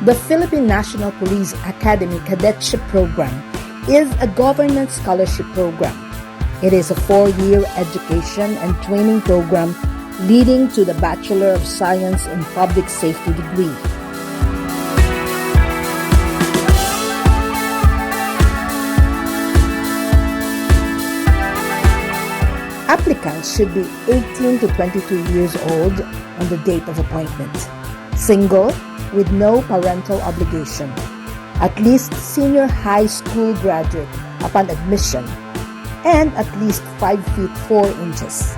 The Philippine National Police Academy Cadetship Program is a government scholarship program. It is a 4-year education and training program leading to the Bachelor of Science in Public Safety degree. Applicants should be 18 to 22 years old on the date of appointment, single, with no parental obligation, at least senior high school graduate upon admission, and at least 5 feet 4 inches.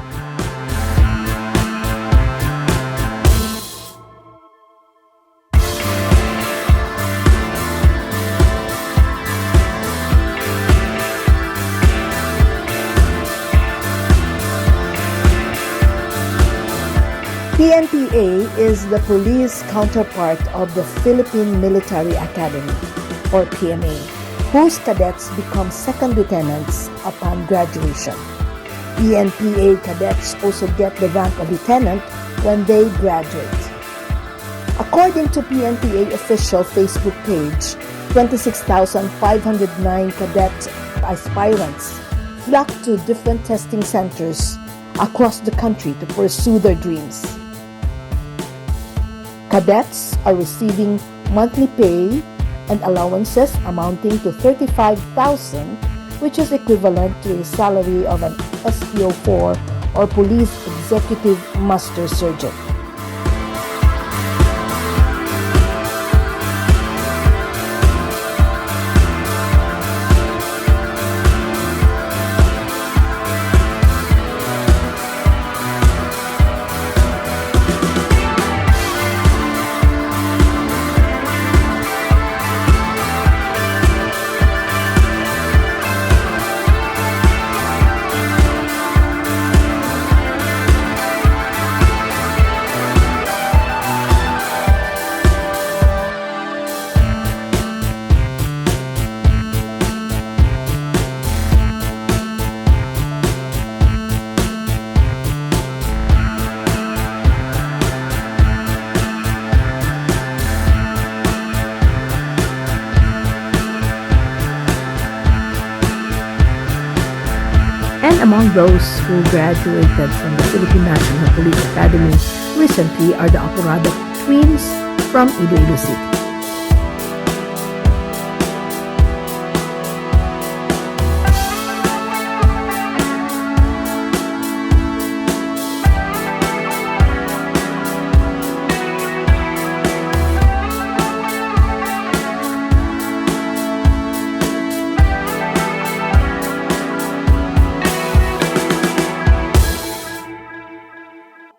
PNPA is the police counterpart of the Philippine Military Academy, or PMA, whose cadets become second lieutenants upon graduation. PNPA cadets also get the rank of lieutenant when they graduate. According to PNPA official Facebook page, 26,509 cadet aspirants flock to different testing centers across the country to pursue their dreams. Cadets are receiving monthly pay and allowances amounting to 35,000, which is equivalent to a salary of an SPO4 or Police Executive Master Sergeant. And among those who graduated from the Philippine National Police Academy recently are the Apurado twins from Iloilo City.